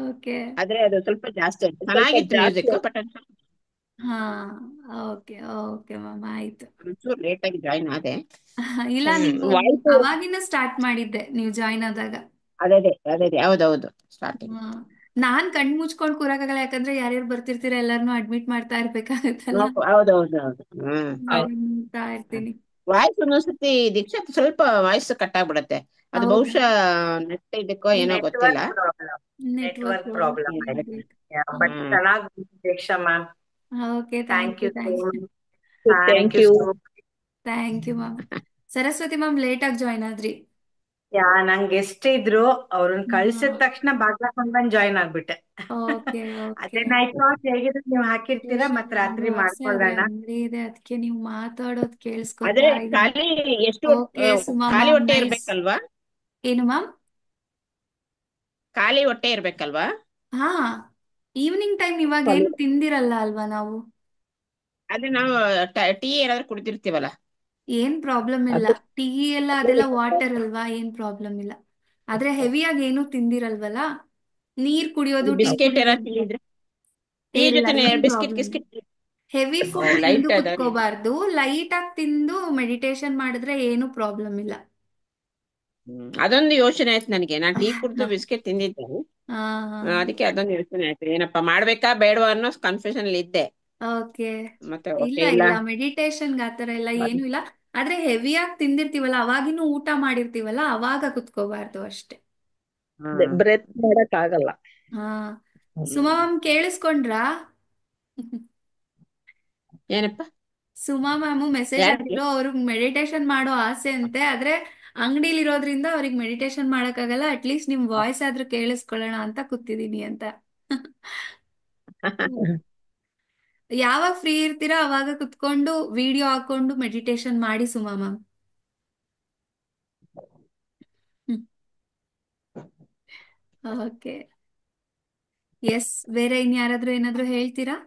ಓಕೆ. ಆದ್ರೆ ಅದು ಸ್ವಲ್ಪ ಜಾಸ್ತಿ ಆಯ್ತು. ಸ್ವಲ್ಪ ಚೆನ್ನಾಗಿತ್ತು ಜಾಸ್ತಿ ಮ್ಯೂಸಿಕ್, ಆಯ್ತು. ಬಟ್ ಹಾ ಓಕೆ ಓಕೆ ಮ್ಯಾಮ್ ಆಯ್ತು. ಒಂಚೂರು ಲೇಟ್ ಆಗಿ ಜಾಯಿನ್ ಆದೆ. ಇಲ್ಲ, ನೀವು ವಾಯ್ಸ್ ಅವಾಗಿನ ಸ್ಟಾರ್ಟ್ ಮಾಡಿದ್ದೆ ನೀವು ಜಾಯ್ನ್ ಆದಾಗ. ಅದೇ ಹೌದೌದು ಸ್ಟಾರ್ಟಿಂಗ್. ಹಾ. ನಾನ್ ಕಣ್ ಮುಚ್ಕೊಂಡ್ ಕೂರಕ್ಕಾಗಲ್ಲ, ಯಾಕಂದ್ರೆ ಯಾರ್ಯಾರು ಬರ್ತಿರ್ತೀರ ಎಲ್ಲಾರ್ನು ಅಡ್ಮಿಟ್ ಮಾಡ್ತಾ ಇರ್ಬೇಕಾಗತ್ತಲ್ಲ. ಹೌದೌದು. ಬರ್ತಾ ಇರ್ತೀನಿ. ವಾಯ್ಸ್ ಒಂದೊಂದ್ಸತಿ ದೀಕ್ಷಾ ಸ್ವಲ್ಪ ವಾಯ್ಸ್ ಕಟ್ ಆಗ್ಬಿಡತ್ತೆ. ಅದು ಹೌದು, ಬಹುಶಃ ನೆಟ್ ಇದಕ್ಕೋ ಏನೋ ಗೊತ್ತಿಲ್ಲ. Network network problem problem. But ಚೆನ್ನಾಗಿ Deeksha ma'am. Okay, thank thank you you so thank you much. Thank thank you you. So thank you ma'am. Saraswati ma'am late ಆಗಿ ಜಾಯ್ನ್ ಆದ್ರಿ. ನಂಗೆ ಗೆಸ್ಟ್ ಇದ್ರು, ಅವ್ರನ್ನ ಕಳ್ಸಿದ ತಕ್ಷಣ ಬಾಗ್ಲಾಕೊಂಡ್ ಬಂದ್ ಜಾಯ್ನ್ ಆಗ್ಬಿಟ್ಟೆ. Okay okay. ಅದೇ ನೈಟ್ ವಾಚ್ ಹೇಗಿದ್ರು ನೀವು ಹಾಕಿರ್ತೀರಾ, ಮತ್ ರಾತ್ರಿ ಅಮಾವಾಸ್ಯೆ ಆದ್ರೆ ಮಾಡ್ಕೊಳ್ಳೋಣ. ಅಂಗಡಿ ಇದೆ, ಅದಕ್ಕೆ ನೀವು ಮಾತಾಡೋದ್ ಕೇಳಿಸ್ಕೊತಾ ಆದ್ರೆ ಇದೀನಿ. ಖಾಲಿ ಎಷ್ಟು ಓಕೆ ಸುಮಾ ಖಾಲಿ ಮ್ಯಾಮ್, ಹೊಟ್ಟೆ ನೈಸ್. ಇರ್ಬೇಕಲ್ವಾ? ಏನು ಮ್ಯಾಮ್? ಖಾಲಿ ಹೊಟ್ಟೆ ಇರ್ಬೇಕಲ್ವಾ? ಹಾ, ಈವ್ನಿಂಗ್ ಟೈಮ್ ಇವಾಗ ಏನು ತಿಂದಿರಲ್ಲ ಅಲ್ವಾ ನಾವು? ಅದೇ ನಾವು ಟೀ ಏನಾದ್ರು ಕುಡಿದಿರ್ತೀವಲ್ಲ. ಏನ್ ಪ್ರಾಬ್ಲಮ್ ಇಲ್ಲ. ಅದು ಟೀ ಎಲ್ಲ ಅದೆಲ್ಲ ವಾಟರ್ ಅಲ್ವಾ, ಏನ್ ಪ್ರಾಬ್ಲಮ್ ಇಲ್ಲ. ಆದ್ರೆ ಹೆವಿಯಾಗಿ ಏನು ತಿಂದಿರಲ್ವಲ್ಲ, ನೀರ್ ಕುಡಿಯೋದು, ಟೀ ಬಿಸ್ಕೆಟ್ ಏನಾದ್ರು ಕುಡಿಯೋದು ತಿಂದಿದ್ರೆ ಟೀ ಇಲ್ಲ, ಜೊತೆ ಏನ್ ಬಿಸ್ಕೆಟ್ ಪ್ರಾಬ್ಲಮ್ ಇಲ್ಲ. ಗಿಸ್ಕೆಟ್ ಹೆವಿ ಫುಡ್ ಲೈಟ್ ತಿಂದು ಅದ. ಕುತ್ಕೋಬಾರ್ದು. ಲೈಟ್ ಆಗಿ ತಿಂದು ಮೆಡಿಟೇಷನ್ ಮಾಡಿದ್ರೆ ಏನು ಪ್ರಾಬ್ಲಮ್ ಇಲ್ಲ. ಅದೊಂದು ಯೋಚನೆ ಆಯ್ತು ನನಗೆ. ನಾನು ಟೀ ಕುಡ್ದು ಬಿಸ್ಕೆಟ್ ತಿಂದಿದ್ದೆ. ಹಾ ಹಾ. ಅದಕ್ಕೆ ಅದೊಂದು ಯೋಚನೆ ಆಯ್ತು, ಏನಪ್ಪಾ ಮಾಡ್ಬೇಕಾ ಬೇಡವಾ ಅನ್ನೋ ಕನ್ಫ್ಯೂಷನ್ ಅಲ್ಲಿ ಇದ್ದೆ. ಓಕೆ. ಮತ್ತೆ ಇಲ್ಲ ಓಕೆ ಇಲ್ಲ. ಇಲ್ಲ, ಮೆಡಿಟೇಷನ್ಗೆ ಆತರ ಎಲ್ಲ ಏನು ಇಲ್ಲ. ಆದ್ರೆ ಹೆವಿಯಾಗಿ ತಿಂದಿರ್ತೀವಲ್ಲ, ಅವಾಗಿನೂ ಊಟ ಮಾಡಿರ್ತೀವಲ್ಲ, ಅವಾಗ ಕುತ್ಕೋಬಾರ್ದು ಅಷ್ಟೇ. ಬ್ರೆತ್ ಮಾಡಕ್ ಆಗಲ್ಲ. ಹಾ. ಸುಮಾ ಮ್ಯಾಮ್ ಕೇಳಿಸ್ಕೊಂಡ್ರಾ? ಏನಪ್ಪಾ? ಸುಮಾ ಮ್ಯಾಮು ಮೆಸೇಜ್ ಯಾರಿಗೆ? ಹಾಕಿದ್ರು, ಅವ್ರಿಗೆ ಮೆಡಿಟೇಷನ್ ಮಾಡೋ ಆಸೆ ಅಂತೆ. ಆದ್ರೆ ಅಂಗಡಿಲಿರೋದ್ರಿಂದ ಅವ್ರಿಗೆ ಮೆಡಿಟೇಷನ್ ಮಾಡಕ್ಕಾಗಲ್ಲ. ಅಟ್ಲೀಸ್ಟ್ ನಿಮ್ ವಾಯ್ಸ್ ಆದ್ರೂ ಕೇಳಿಸ್ಕೊಳ್ಳೋಣ ಅಂತ ಕೂತಿದೀನಿ ಅಂತ. ಯಾವಾಗ ಫ್ರೀ ಇರ್ತೀರಾ ಅವಾಗ ಕುತ್ಕೊಂಡು ವಿಡಿಯೋ ಹಾಕೊಂಡು ಮೆಡಿಟೇಷನ್ ಮಾಡಿ ಸುಮಾ ಮ್ಯಾಮ್. ಓಕೆ. ಎಸ್, ಬೇರೆ ಇನ್ಯಾರಾದ್ರೂ ಏನಾದ್ರೂ ಹೇಳ್ತೀರಾ?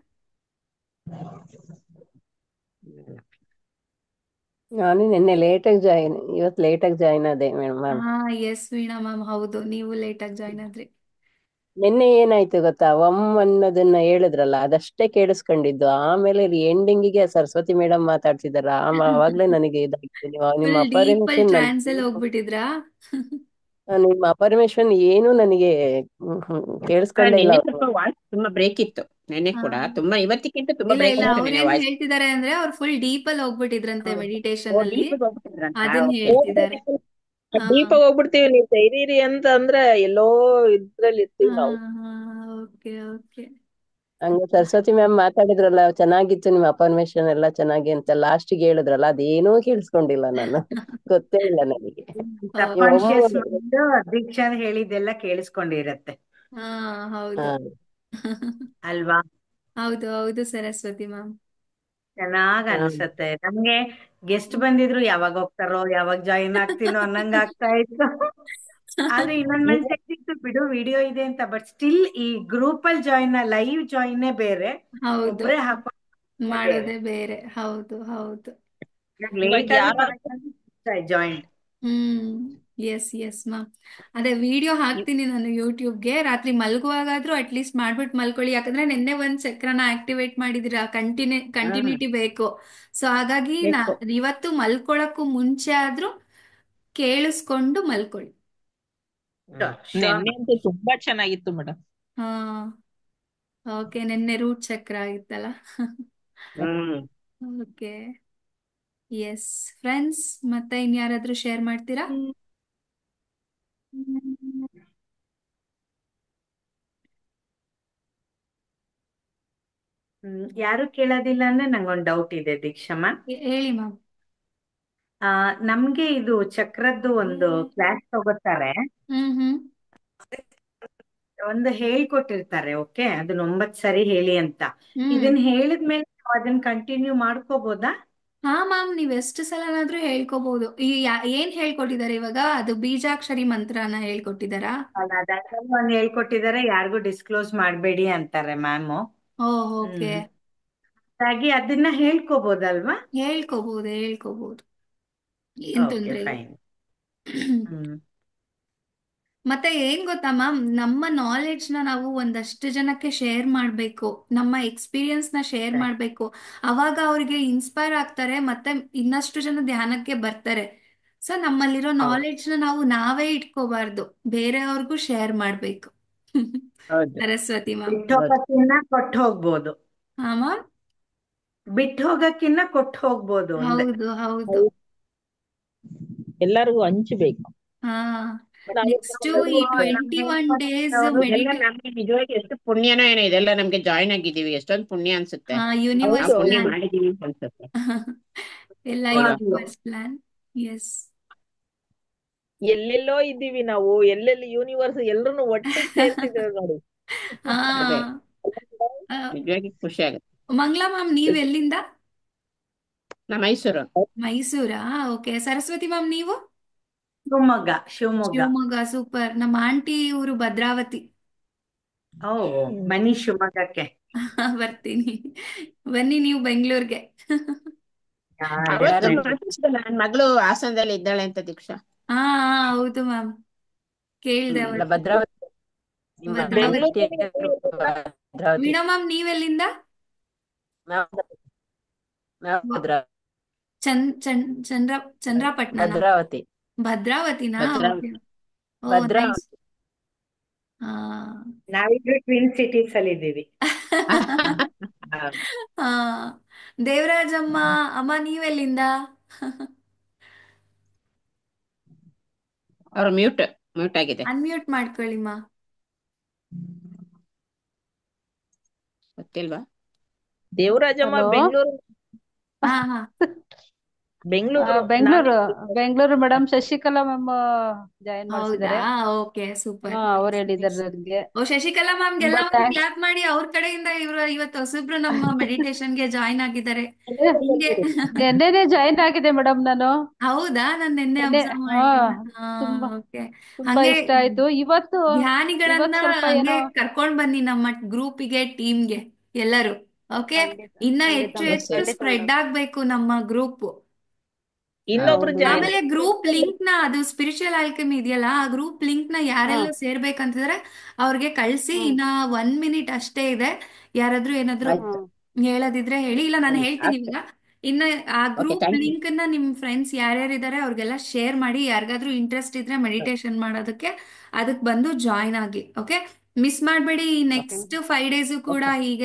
ನಾನು ನಿನ್ನೆ ಇವತ್ತು ಲೇಟಾಗಿ ಜಾಯಿನ್ ಆದೆ ಮ್ಯಾಮ್. ಹಾ ಎಸ್ ವೀಣಾ ಮ್ಯಾಮ್, ಹೌದು ನೀವು ಲೇಟ್ ಆಗಿ ಜಾಯ್ನ್ ಆದ್ರಿ. ನಿನ್ನೆ ಏನಾಯ್ತು ಗೊತ್ತಾ, ಅನ್ನೋದನ್ನ ಹೇಳಿದ್ರಲ್ಲ, ಅದಷ್ಟೇ ಕೇಳಿಸ್ಕೊಂಡಿದ್ದು. ಆಮೇಲೆ ಎಂಡಿಂಗಿಗೆ ಸರಸ್ವತಿ ಮೇಡಮ್ ಮಾತಾಡ್ತಿದಾರ, ಅವಾಗ್ಲೇ ನನಗೆ ಇದಾಯ್ತು. ನಿಮ್ಮ ಫುಲ್ ಡೀಪ್ ಅಲ್ಲಿ ಅಪರ್ಮಿಷನ್ ಟ್ರಾನ್ಸ್ ಅಲ್ಲಿ ಹೋಗ್ಬಿಟ್ಟಿದ್ರಾ? ನಿಮ್ಮ ಅಪರ್ಮಿಷನ್ ಏನು ನನಗೆ ಕೇಳಿಸ್ಕೊಂಡೇ ಇಲ್ಲ. ನಿನ್ನೆ ಸ್ವಲ್ಪ ವಾಯ್ಸ್ ತುಂಬಾ ಬ್ರೇಕ್ ಇತ್ತು. ನಿನ್ನೆ ಹಾ. ಕೂಡ ತುಂಬಾ, ಇವತ್ತಿಗಿಂತ ತುಂಬಾ ಇಲ್ಲ ಬ್ರೇಕ್ ಇಲ್ಲ, ಇತ್ತು ನಿನ್ನೆ ಅವ್ರೇನ್ ವಾಯ್ಸ್. ಹೇಳ್ತಿದ್ದಾರೆ ಅಂದ್ರೆ ಅವ್ರು ಫುಲ್ ಡೀಪ್ ಅಲ್ಲಿ ಹೋಗ್ಬಿಟ್ಟಿದ್ರಂತೆ ಮೆಡಿಟೇಷನ್ ಅಲ್ಲಿ. ಡೀಪ್ ಹೋಗ್ಬಿಟ್ಟಿದ್ರಂತ. ಅದನ್ನ ಓಕೆ. ಹೇಳ್ತಿದ್ದಾರೆ. ಹಾ ಡೀಪ್ ಆಗಿ ಹೋಗ್ಬಿಡ್ತೀವಿ, ನೀವು ಧೈರ್ಯರಿ ಅಂತ ಅಂದ್ರೆ ಎಲ್ಲೋ ಇದ್ರಲ್ಲಿ ಹಾ ಇರ್ತೀವಿ ನಾವು. ಹಾ. Okay okay. ಹಂಗ ಸರಸ್ವತಿ ಮ್ಯಾಮ್ ಮಾತಾಡಿದ್ರಲ್ಲ ಚೆನ್ನಾಗಿತ್ತು ನಿಮ್ಮ ಅಫರ್ಮೇಶನ್ ಎಲ್ಲ ಚೆನ್ನಾಗಿ ಅಂತ ಲಾಸ್ಟಿಗೆ ಹೇಳಿದ್ರಲ್ಲ ಅದೇನೂ ಕೇಳಿಸ್ಕೊಂಡಿಲ್ಲ ನಾನು. ಗೊತ್ತೇ ಇಲ್ಲ ನನಗೆ. ಹೌದು. ನೀವು ಸಬ್ಕಾನ್ಶಿಯಸ್ ಒಮ್ಮೆ ಮೈಂಡ್ ದೀಕ್ಷಾ ಹೇಳಿದ್ದೆಲ್ಲ ಕೇಳಿಸ್ಕೊಂಡಿರತ್ತೆ ಹಾ ಹಾ ಹೌದು. ಅಲ್ವಾ? ಹೌದು ಹೌದು ಸರಸ್ವತಿ ಮ್ಯಾಮ್. ಚೆನ್ನಾಗ್ ಹಾ ಅನ್ಸತ್ತೆ ನಮ್ಗೆ. ಗೆಸ್ಟ್ ಬಂದಿದ್ರು ಯಾವಾಗ ಹೋಗ್ತಾರೋ ಯಾವಾಗ ಜಾಯಿನ್ ಆಗ್ತೀನೋ ಅನ್ನಂಗ ಆಗ್ತಾ ಇತ್ತು. ಆದ್ರೆ ಇನ್ನೊಂದ್ ಈಗ ಮನ್ಸ್ ಇತ್ತು ಬಿಡು ವಿಡಿಯೋ ಇದೆ ಅಂತ, ಬಟ್ ಸ್ಟಿಲ್ ಈ ಗ್ರೂಪ್ ಅಲ್ಲಿ ಲೈವ್ ಜಾಯಿನ್ ಬೇರೆ, ಹೌದು, ಒಬ್ರೇ ಹಾಕೋದೇ ಬೇರೆ. ಮಾಡೋದೇ ಬೇರೆ. ಹೌದು ಹೌದು. ಇವಾಗ ಲೇಟ್ ಆದ್ರೂ ಯಾರಾದ್ರೂ ಪರವಾಗಿಲ್ಲ join. Hmm. Yes yes ma'am. ಅದೇ ವಿಡಿಯೋ ಹಾಕ್ತೀನಿ ನಾನು ಯೂಟ್ಯೂಬ್ಗೆ. ರಾತ್ರಿ ಮಲ್ಗುವಾಗಾದ್ರೂ ಅಟ್ಲೀಸ್ಟ್ ಮಾಡ್ಬಿಟ್ಟು ಮಲ್ಕೊಳ್ಳಿ. ಯಾಕಂದ್ರೆ ನಿನ್ನೆ ಒಂದ್ ಚಕ್ರನ ಆಕ್ಟಿವೇಟ್ ಮಾಡಿದಿರ, ಹಾ ಕಂಟಿನ್ಯೂಟಿ ಬೇಕು. ಸೊ ಹಾಗಾಗಿ ಬೇಕು. ಇವತ್ತು ಮಲ್ಕೊಳಕ್ಕೂ ಮುಂಚೆ ಆದ್ರೂ ಕೇಳಿಸ್ಕೊಂಡು ಮಲ್ಕೊಳ್ಳಿ. ಶೋರ್. ನೆನ್ನೆ ಅಂತೂ ತುಂಬಾ ಚೆನ್ನಾಗಿತ್ತು ಮೇಡಮ್. ಹಾ ಓಕೆ. ನಿನ್ನೆ ರೂಟ್ ಚಕ್ರ ಆಗಿತ್ತಲ್ಲ. ಹ್ಮ್. ಓಕೆ. ಎಸ್ ಫ್ರೆಂಡ್ಸ್, ಮತ್ತೆ ಇನ್ಯಾರಾದ್ರೂ ಶೇರ್ ಮಾಡ್ತೀರಾ? ಯಾರು ಕೇಳೋದಿಲ್ಲ ಅಂದ್ರೆ ನಂಗೊಂದು ಡೌಟ್ ಇದೆ ದೀಕ್ಷಮ್ಮ. ಹೇಳಿ ಮ್ಯಾಮ್. ನಮ್ಗೆ ಇದು ಚಕ್ರದ್ದು ಒಂದು ಕ್ಲಾಸ್ ತಗೋತಾರೆ, ಹ್ಮ್. ಒಂದು ಹೇಳ್ಕೊಟ್ಟಿರ್ತಾರೆ. ಓಕೆ, ಅದನ್ನ 9 ಸರಿ ಹೇಳಿ ಅಂತ. ಹ್ಮ್. ಇದನ್ನ ಹೇಳಿದ್ಮೇಲೆ ನಾವು ಅದನ್ನ ಕಂಟಿನ್ಯೂ ಮಾಡ್ಕೋಬೋದಾ? ಹಾ ಮ್ಯಾಮ್, ನೀವ್ ಎಷ್ಟು ಸಲನಾದ್ರೂ ಹೇಳ್ಕೋಬಹುದು. ಏನ್ ಹೇಳ್ಕೊಟ್ಟಿದ್ದಾರೆ ಇವಾಗ? ಅದು ಬೀಜಾಕ್ಷರಿ ಮಂತ್ರನ ಹೇಳ್ಕೊಟ್ಟಿದಾರಾ? ಒಂದ್ ಹೇಳ್ಕೊಟ್ಟಿದ್ದಾರೆ, ಯಾರಿಗೂ ಡಿಸ್ಕ್ಲೋಸ್ ಮಾಡ್ಬೇಡಿ ಅಂತಾರೆ ಮ್ಯಾಮ್. ಓ ಓಕೆ. ಹಾಗಾಗಿ ಅದನ್ನ ಹೇಳ್ಕೋಬೋದಲ್ವಾ? ಹೇಳ್ಕೋಬಹುದು. ಏನ್ ಓಕೆ ತೊಂದ್ರೆ ಇಲ್ಲ. ಫೈನ್. ಹ್ಮ್. ಮತ್ತೆ ಏನ್ ಗೊತ್ತಾ ಮ್ಯಾಮ್, ನಮ್ಮ ನಾಲೆಡ್ಜ್ ನ ನಾವು ಒಂದಷ್ಟು ಜನಕ್ಕೆ ಶೇರ್ ಮಾಡ್ಬೇಕು, ನಮ್ಮ ಎಕ್ಸ್ಪೀರಿಯನ್ಸ್ ನ ಶೇರ್ ಮಾಡ್ಬೇಕು. ಅವಾಗ ಅವ್ರಿಗೆ ಇನ್ಸ್ಪೈರ್ ಆಗ್ತಾರೆ, ಮತ್ತೆ ಇನ್ನಷ್ಟು ಜನ ಧ್ಯಾನಕ್ಕೆ ಬರ್ತಾರೆ. ಸೊ ನಮ್ಮಲ್ಲಿರೋ ಹೌದು ನಾಲೆಡ್ಜ್ ನ ನಾವೇ ಇಟ್ಕೋಬಾರ್ದು, ಬೇರೆಯವ್ರಿಗೂ ಶೇರ್ ಮಾಡ್ಬೇಕು. ಹೌದು ಸರಸ್ವತಿ ಮ್ಯಾಮ್. ಬಿಟ್ಟು ಹೌದು ಹೋಗಕ್ಕಿನ್ನ ಕೊಟ್ಟು ಹೋಗ್ಬೋದು. ಹಾ ಮ್ಯಾಮ್. ಬಿಟ್ಟು ಹೋಗಕ್ಕಿನ್ನ ಕೊಟ್ಟು ಹೋಗ್ಬೋದು ಅಂದೆ. ಹೌದು ಹೌದು. ಎಲ್ಲರಿಗೂ ಹಂಚಬೇಕು. ಹಾ ನಾವು ನೆಕ್ಸ್ಟ್ ಈ ನಮ್ 21 days ಇದೆಲ್ಲ ನಮ್ಗೆ ನಿಜವಾಗಿ ಎಷ್ಟು ಪುಣ್ಯನೋ ಏನೋ ಇದೆಲ್ಲ ನಮ್ಗೆ ಜಾಯ್ನ್ ಆಗಿದ್ದೀವಿ, ಎಷ್ಟೊಂದು ಪುಣ್ಯ ಅನ್ಸುತ್ತೆ. ನಾವು ಯೂನಿವರ್ಸ್ ಹೌದು ಪುಣ್ಯ ಪ್ಲಾನ್. ಮಾಡಿದೀವಿ ಅಂತ ಅನ್ಸುತ್ತೆ. ಎಲ್ಲ ಅಲ್ವಾ? Universe plan. ಎಸ್. ಎಲ್ಲೆಲ್ಲೋ ಇದ್ದೀವಿ ನಾವು, ಎಲ್ಲೆಲ್ಲಿ ಯೂನಿವರ್ಸ್ ಎಲ್ರನ್ನು ಒಟ್ಟಿಗೆ ಸೇರ್ಸಿದ್ದೇವೆ ನೋಡಿ. ಹಾ ಅದೇ ಆ, ನಿಜವಾಗಿ ಖುಷಿ ಆಗುತ್ತೆ. ಮಂಗಳಾ ಮ್ಯಾಮ್, ನೀವ್ ಎಲ್ಲಿಂದ? ನಾ ಮೈಸೂರು. ಮೈಸೂರಾ? ಓಕೆ. ಸರಸ್ವತಿ ಮ್ಯಾಮ್, ನೀವು? ಶಿವಮೊಗ್ಗ. ಶಿವಮೊಗ್ಗ. ಸೂಪರ್. ನಮ್ಮ ಆಂಟಿ ಊರು ಭದ್ರಾವತಿ. ಓ, ಬನ್ನಿ ಶಿವಮೊಗ್ಗಕ್ಕೆ. ಬರ್ತೀನಿ. ಬನ್ನಿ ನೀವು ಬೆಂಗಳೂರಿಗೆ. ಅವತ್ತು ಡೆಫಿನೆಟ್ಲಿ. ಮಾತಾಡ್ಸಿದಲ್ಲ ನನ್ನ ಮಗಳು ಹಾಸನದಲ್ಲಿ ಇದ್ದಾಳೆ ಅಂತ ದೀಕ್ಷಾ. ಹಾ ಹೌದು ಮ್ಯಾಮ್, ಕೇಳ್ದೆ ಹ್ಮ್. ಇಲ್ಲ ಅವತ್ತು. ಭದ್ರಾವತಿ. ನಿಮ್ಮ ಭದ್ರಾವತಿ. ಬೆಂಗಳೂರಲ್ಲಿ ಭದ್ರಾವತಿ. ವೀಣಾ ಮ್ಯಾಮ್, ನೀವೆಲ್ಲಿಂದ? ನಾವು ನಾವು ಭದ್ರಾವತಿ. ಚಂದ್ರಪಟ್ಟಣನ? ಭದ್ರಾವತಿ. ಭದ್ರಾವತಿನಾ? ಓಕೆ. ಭದ್ರಾವತಿ. ಓ ನೈಸ್. ಭದ್ರಾವತಿ. ಹಾ. ನಾವಿಬ್ರು ಟ್ವಿನ್ ಸಿಟೀಸ್ ಅಲ್ಲಿ ಇದ್ದೀವಿ. ಹಾ. ದೇವರಾಜಮ್ಮ ಅಮ್ಮ, ನೀವೆಲ್ಲಿಂದ? ಅವ್ರ ಮ್ಯೂಟ್ ಮ್ಯೂಟ್ ಆಗಿದೆ, ಅನ್ಮ್ಯೂಟ್ ಮಾಡ್ಕೊಳ್ಳಿಮ್ಮ. ಗೊತ್ತಿಲ್ವಾ? ದೇವರಾಜಮ್ಮ ಹಲೋ. ಬೆಂಗಳೂರು. ಹಾ ಹಾ. Bengaluru Bengaluru Bengaluru madam, Shashikala ma'am join ಹೌದಾ? ಮಾಡಿಸಿದ್ದಾರೆ. Okay, super. ಅವ್ರು ಹೇಳಿದ್ದಾರೆ ನನಗೆ. ಓ, ಶಶಿಕಲಾ ಮ್ಯಾಮ್ಗೆ ತುಂಬಾ ಎಲ್ಲ ಥ್ಯಾಂಕ್ಸ್. ಕ್ಲಾಪ್ ಮಾಡಿ. ಅವ್ರ ಕಡೆಯಿಂದ ಇವತ್ತು ಹೊಸಬ್ರು ನಮ್ಮ ಮೆಡಿಟೇಷನ್ಗೆ ಜಾಯಿನ್ ಆಗಿದ್ದಾರೆ. ಹಿಂಗೆ. ನಿನ್ನೆನೆ ಜಾಯಿನ್ ಆಗಿದೆ ಮೇಡಮ್ ನಾನು. ಹೌದಾ? ನಾನು ನಿನ್ನೆ ನಿನ್ನೆ ಅಬ್ಸರ್ವ್ ಮಾಡಿಲ್ಲ. ಹಾ. ತುಂಬಾ ಓಕೆ. ತುಂಬಾ ಹಂಗೆ ಇಷ್ಟ ಆಯ್ತು. ಇವತ್ತು ಧ್ಯಾನಿಗಳನ್ನ ಸ್ವಲ್ಪ ಹಂಗೆ ಏನೋ ಕರ್ಕೊಂಡ್ ಬನ್ನಿ ನಮ್ಮ ಗ್ರೂಪಿಗೆ, ಟೀಮ್ಗೆ ಎಲ್ಲರೂ. ಓಕೆ. ಖಂಡಿತ ಇನ್ನ ಖಂಡಿತ ಹೆಚ್ಚು ಮೇಡಮ್, ಹೆಚ್ಚು ಖಂಡಿತ ಸ್ಪ್ರೆಡ್ ಮೇಡಮ್. ಆಗ್ಬೇಕು ನಮ್ಮ ಗ್ರೂಪ್. ಇನ್ನೊಬ್ರು ಹೌದು ಜಾಯಿನ್ ಮೇಡಮ್. ಆಮೇಲೆ ಗ್ರೂಪ್ ಲಿಂಕ್ ನ, ಅದು ಸ್ಪಿರಿಚುವಲ್ ಆಲ್ಕೆಮಿ ಇದೆಯಲ್ಲ, ಆ ಗ್ರೂಪ್ ಲಿಂಕ್ ನ ಹಾ ಯಾರೆಲ್ಲ ಸೇರ್ಬೇಕಂತಿದ್ರೆ ಅವ್ರಿಗೆ ಕಳ್ಸಿ. ಹ್ಮ್ ಇನ್ನ 1 minute ಅಷ್ಟೇ ಇದೆ. ಯಾರಾದ್ರೂ ಏನಾದ್ರು ಆಯ್ತು. ಹ್ಮ್ ಹೇಳೋದಿದ್ರೆ ಹೇಳಿ, ಇಲ್ಲ ನಾನು ಹೇಳ್ತೀನಿ ಆಯ್ತು. ಇವಾಗ. ಇನ್ನು ಆ okay, group thank you. Link ನ ನಿಮ್ ಫ್ರೆಂಡ್ಸ್ ಯಾರ್ಯಾರಿದ್ದಾರೆ ಅವ್ರಿಗೆಲ್ಲ ಶೇರ್ ಮಾಡಿ. ಯಾರಿಗಾದ್ರೂ ಇಂಟ್ರೆಸ್ಟ್ ಇದ್ರೆ ಮೆಡಿಟೇಷನ್ ಮಾಡೋದಕ್ಕೆ ಅದಕ್ಕೆ ಬಂದು ಜಾಯಿನ್ ಆಗಿ. ಓಕೆ. ಮಿಸ್ ಮಾಡಬೇಡಿ. ಈ ಓಕೆ ನೆಕ್ಸ್ಟ್ 5 days ಕೂಡ ಓಕೆ. ಹೀಗೆ